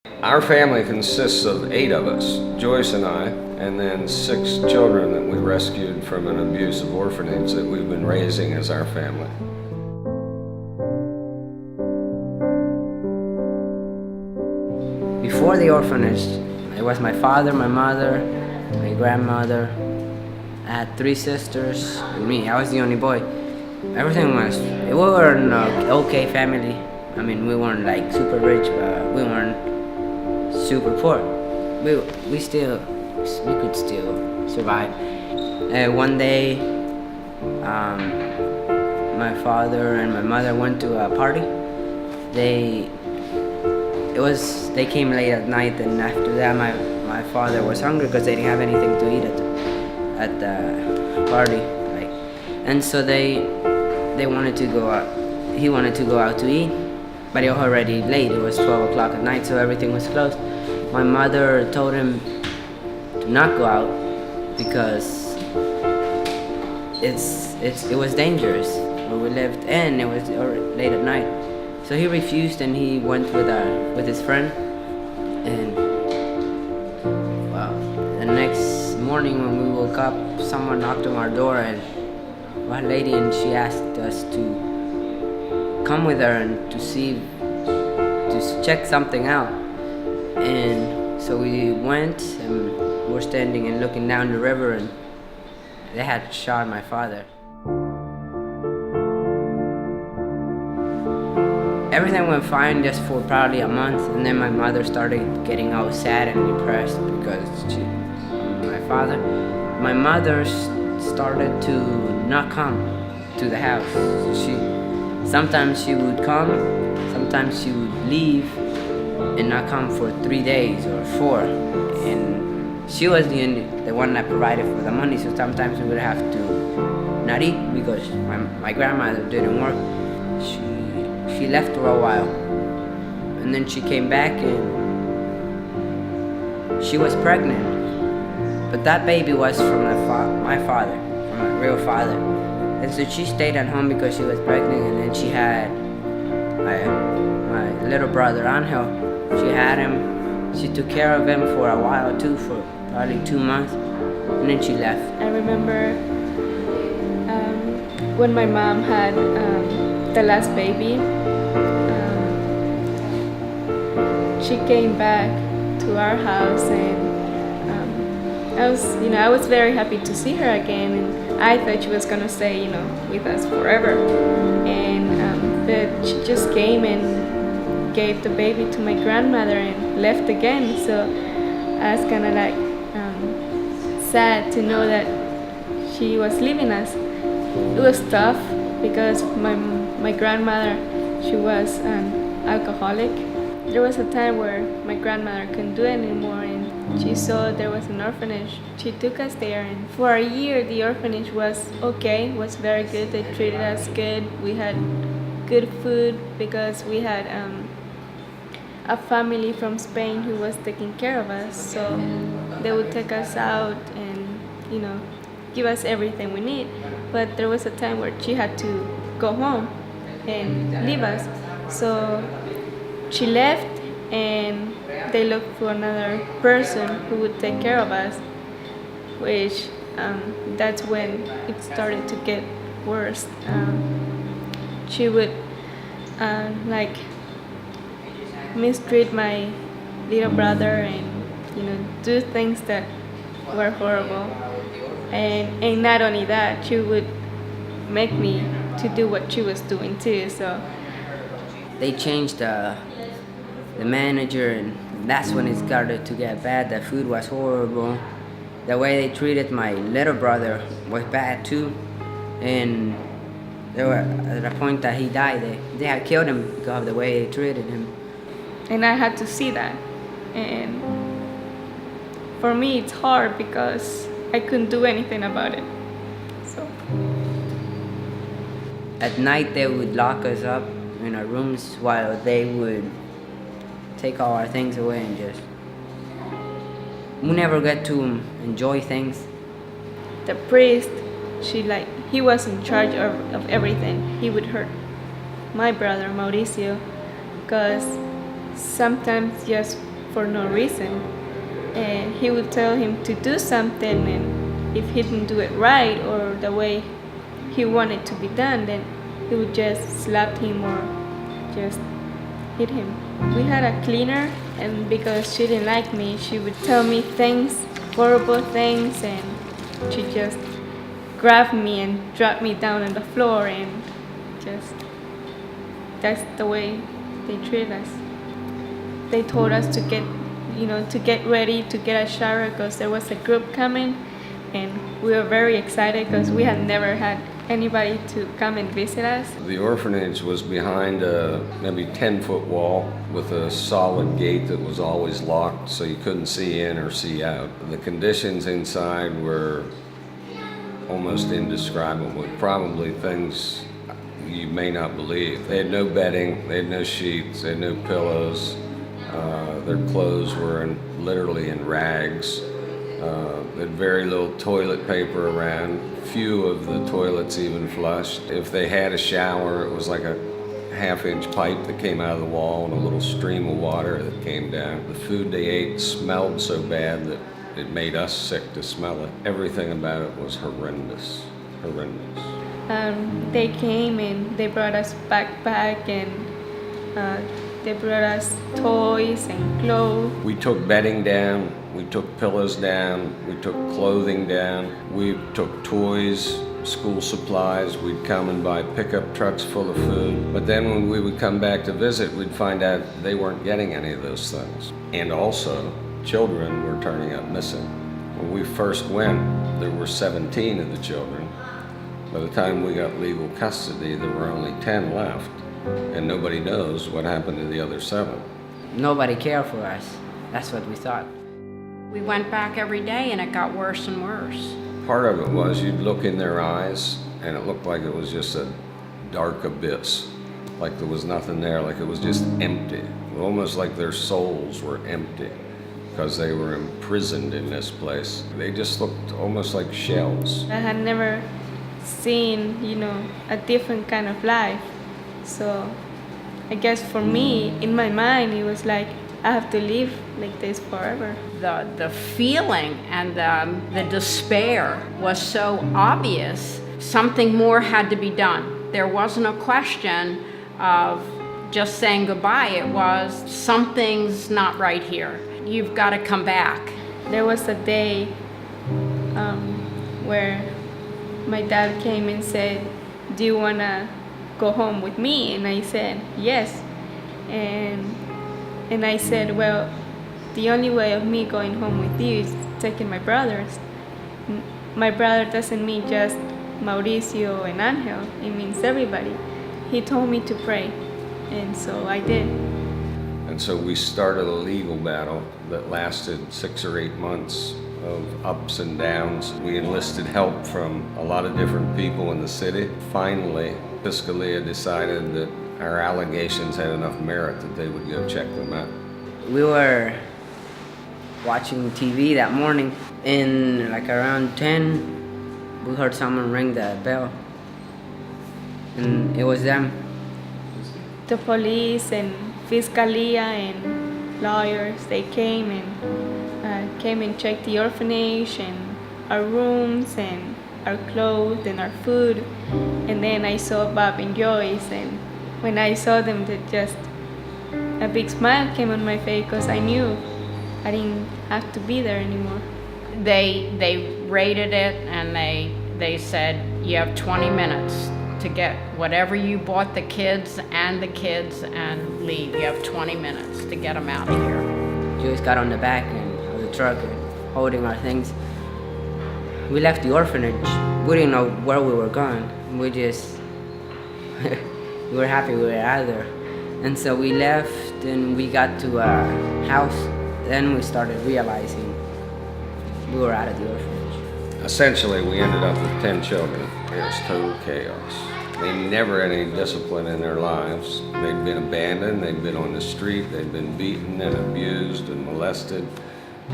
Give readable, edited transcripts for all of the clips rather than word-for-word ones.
Our family consists of 8 of us, Joyce and I, and then 6 children that we rescued from an abusive orphanage that we've been raising as our family. Before the orphanage, it was my father, my mother, my grandmother. I had 3 sisters and me. I was the only boy. Everything we were an okay family. I mean, we weren't like super rich, but we weren't super poor. We could still survive. One day, my father and my mother went to a party. They came late at night, and after that, my father was hungry because they didn't have anything to eat at the party. Like, and so they wanted to go out. He wanted to go out to eat, but it was already late. It was 12 o'clock at night, so everything was closed. My mother told him to not go out because it was dangerous where we lived, and it was late at night. So he refused, and he went with his friend. And well, the next morning when we woke up, someone knocked on our door, and one lady, and she asked us to come with her and to check something out. And so we went, and we were standing and looking down the river, and they had shot my father. Everything went fine just for probably a month, and then my mother started getting all sad and depressed because my mother started to not come to the house. Sometimes she would come, sometimes she would leave and not come for 3 days or 4. And she was the one that provided for the money, so sometimes we would have to not eat because my grandmother didn't work. She left for a while, and then she came back, and she was pregnant. But that baby was from my father, from my real father. And so she stayed at home because she was pregnant, and then she had my little brother Angel. She had him. She took care of him for a while too, for probably 2 months, and then she left. I remember when my mom had the last baby. She came back to our house, and I was very happy to see her again, and I thought she was gonna stay, with us forever. And but she just came and gave the baby to my grandmother and left again. So I was kind of like sad to know that she was leaving us. It was tough because my grandmother, she was an alcoholic. There was a time where my grandmother couldn't do it anymore, and she saw there was an orphanage. She took us there, and for a year the orphanage was okay, was very good. They treated us good. We had good food because we had a family from Spain who was taking care of us. So they would take us out and give us everything we need. But there was a time where she had to go home and leave us. So she left, and they looked for another person who would take care of us, which that's when it started to get worse. She would mistreat my little brother and do things that were horrible. And not only that, she would make me to do what she was doing too. So They changed the manager, and that's when it started to get bad. The food was horrible. The way they treated my little brother was bad too. And they were at the point that he died. They had killed him because of the way they treated him. and I had to see that. And for me, it's hard because I couldn't do anything about it. So At night, they would lock us up in our rooms while they would take all our things away and just... We never get to enjoy things. the priest, he was in charge of everything. He would hurt my brother Mauricio because sometimes just for no reason. And he would tell him to do something, and if he didn't do it right or the way he wanted to be done, then he would just slap him or just hit him. We had a cleaner, and because she didn't like me, she would tell me things, horrible things, and she just grabbed me and dropped me down on the floor, and just that's the way they treat us. They told us to get ready to get a shower because there was a group coming, and we were very excited because we had never had anybody to come and visit us. The orphanage was behind a maybe 10-foot wall with a solid gate that was always locked, so you couldn't see in or see out. The conditions inside were almost indescribable, probably things you may not believe. They had no bedding, they had no sheets, they had no pillows. Their clothes were literally in rags. They had very little toilet paper around. Few of the toilets even flushed. If they had a shower, it was like a half-inch pipe that came out of the wall and a little stream of water that came down. The food they ate smelled so bad that it made us sick to smell it. Everything about it was horrendous, horrendous. They came and they brought us backpack, and they brought us toys and clothes. We took bedding down, we took pillows down, we took clothing down, we took toys, school supplies. We'd come and buy pickup trucks full of food. But then when we would come back to visit, we'd find out they weren't getting any of those things. And also, children were turning up missing. When we first went, there were 17 of the children. By the time we got legal custody, there were only 10 left. And nobody knows what happened to the other 7. Nobody cared for us. That's what we thought. We went back every day and it got worse and worse. Part of it was you'd look in their eyes and it looked like it was just a dark abyss. Like there was nothing there, like it was just empty. Almost like their souls were empty because they were imprisoned in this place. They just looked almost like shells. I had never seen, a different kind of life. So I guess for me, in my mind, it was like, I have to live like this forever. The feeling and the despair was so obvious. Something more had to be done. There wasn't a question of just saying goodbye. It was, something's not right here. You've got to come back. There was a day where my dad came and said, do you want to go home with me? And I said, yes. And I said, well, the only way of me going home with you is taking my brothers. My brother doesn't mean just Mauricio and Angel, it means everybody. He told me to pray, and so I did. And so we started a legal battle that lasted 6 or 8 months of ups and downs. We enlisted help from a lot of different people in the city. Finally, Fiscalia decided that our allegations had enough merit that they would go check them out. We were watching TV that morning, and like around 10, we heard someone ring the bell, and it was them. The police and Fiscalia and lawyers, they came and checked the orphanage and our rooms and our clothes and our food. And then I saw Bob and Joyce, and when I saw them, just a big smile came on my face because I knew I didn't have to be there anymore. They rated it and they said, you have 20 minutes to get whatever you bought the kids and leave. You have 20 minutes to get them out of here. Joyce got on the back of the truck and holding our things. We left the orphanage. We didn't know where we were going. We just, we were happy we were out of there. And so we left and we got to a house. Then we started realizing we were out of the orphanage. Essentially, we ended up with 10 children. It was total chaos. They never had any discipline in their lives. They'd been abandoned, they'd been on the street, they'd been beaten and abused and molested.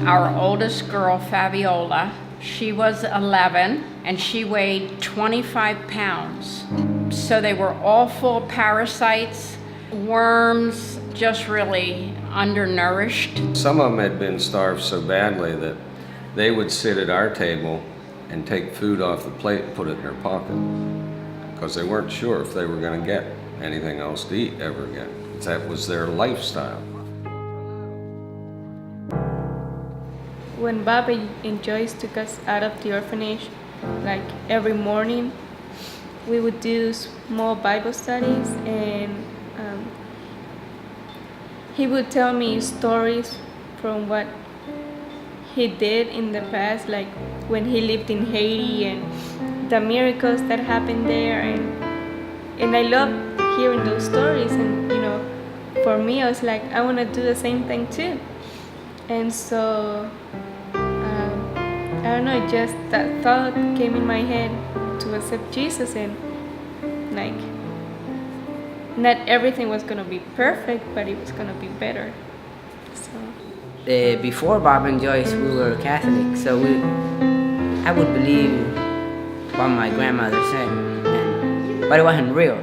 Our oldest girl, Fabiola, she was 11 and she weighed 25 pounds. So they were all full of parasites, worms, just really undernourished. Some of them had been starved so badly that they would sit at our table and take food off the plate and put it in their pocket because they weren't sure if they were going to get anything else to eat ever again. That was their lifestyle. When Baba and Joyce took us out of the orphanage, like every morning, we would do small Bible studies, and he would tell me stories from what he did in the past, like when he lived in Haiti and the miracles that happened there, and I love hearing those stories. And for me, I was like, I want to do the same thing too. And so I don't know, just that thought came in my head to accept Jesus, and like not everything was gonna be perfect, but it was gonna be better. So Before Bob and Joyce, we were Catholic, so I would believe what my grandmother said, but it wasn't real.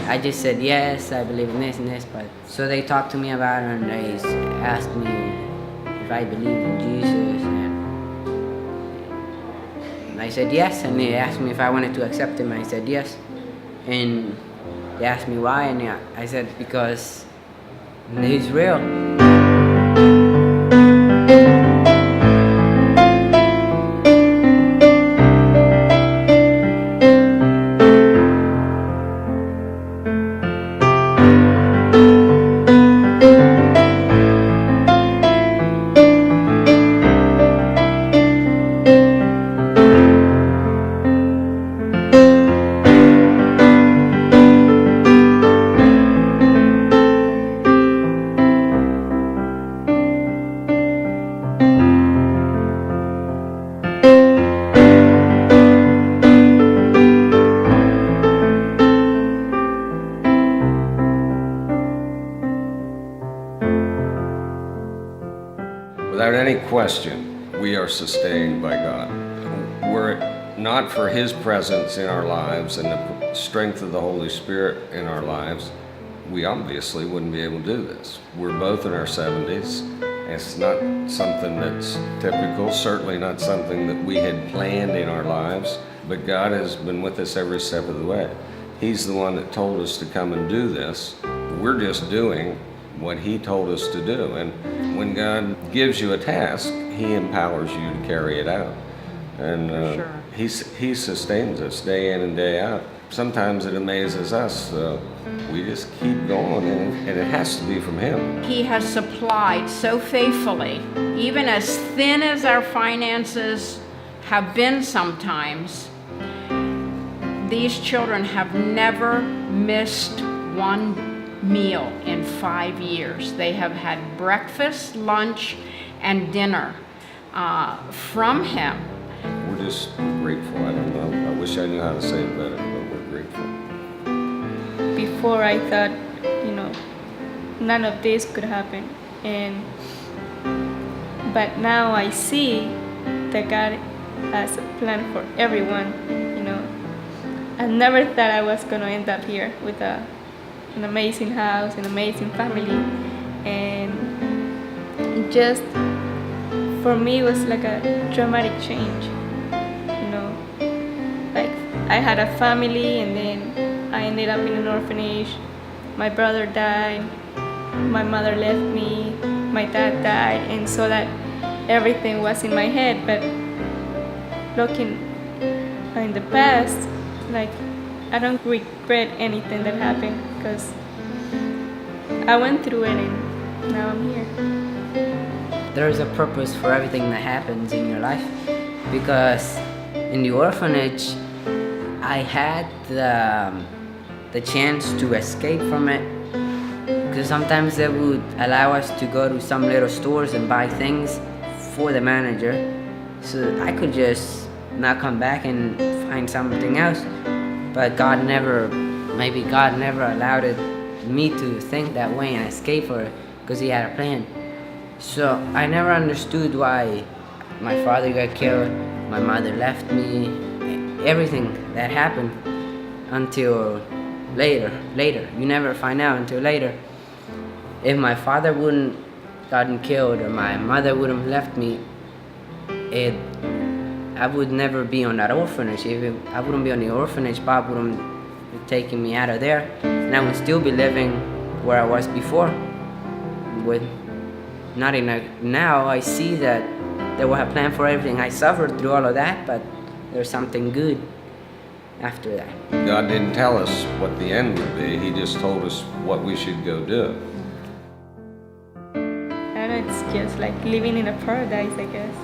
I just said, yes, I believe in this and this, but so they talked to me about it, and they asked me if I believed in Jesus, and I said yes, and they asked me if I wanted to accept him, and I said yes, and they asked me why, and I said because he's real. Without any question, we are sustained by God. Were it not for His presence in our lives and the strength of the Holy Spirit in our lives, we obviously wouldn't be able to do this. We're both in our 70s. It's not something that's typical, certainly not something that we had planned in our lives, but God has been with us every step of the way. He's the one that told us to come and do this. We're just doing what He told us to do. And when God gives you a task, He empowers you to carry it out. And Sure. He sustains us day in and day out. Sometimes it amazes us. We just keep going, and it has to be from Him. He has supplied so faithfully, even as thin as our finances have been sometimes. These children have never missed one meal in 5 years. They have had breakfast, lunch, and dinner from Him. We're just grateful. I don't know. I wish I knew how to say it better, but we're grateful. before I thought, none of this could happen, but now I see that God has a plan for everyone. I never thought I was gonna end up here with an amazing house, an amazing family, and it just for me it was like a dramatic change. Like I had a family, and then I ended up in an orphanage. My brother died, my mother left me, my dad died, and so that everything was in my head. But looking in the past, like I don't regret anything that happened, because I went through it and now I'm here. There is a purpose for everything that happens in your life, because in the orphanage I had the chance to escape from it, because sometimes they would allow us to go to some little stores and buy things for the manager, so I could just not come back and find something else. But maybe God never allowed me to think that way and escape for it, because He had a plan. So I never understood why my father got killed, my mother left me, everything that happened until later. You never find out until later. if my father wouldn't gotten killed or my mother wouldn't have left me, I would never be on that orphanage. I wouldn't be on the orphanage, Bob wouldn't be taking me out of there, and I would still be living where I was before. With nothing. Now I see that there was a plan for everything. I suffered through all of that, but there's something good after that. God didn't tell us what the end would be. He just told us what we should go do. I don't know, it's just like living in a paradise, I guess.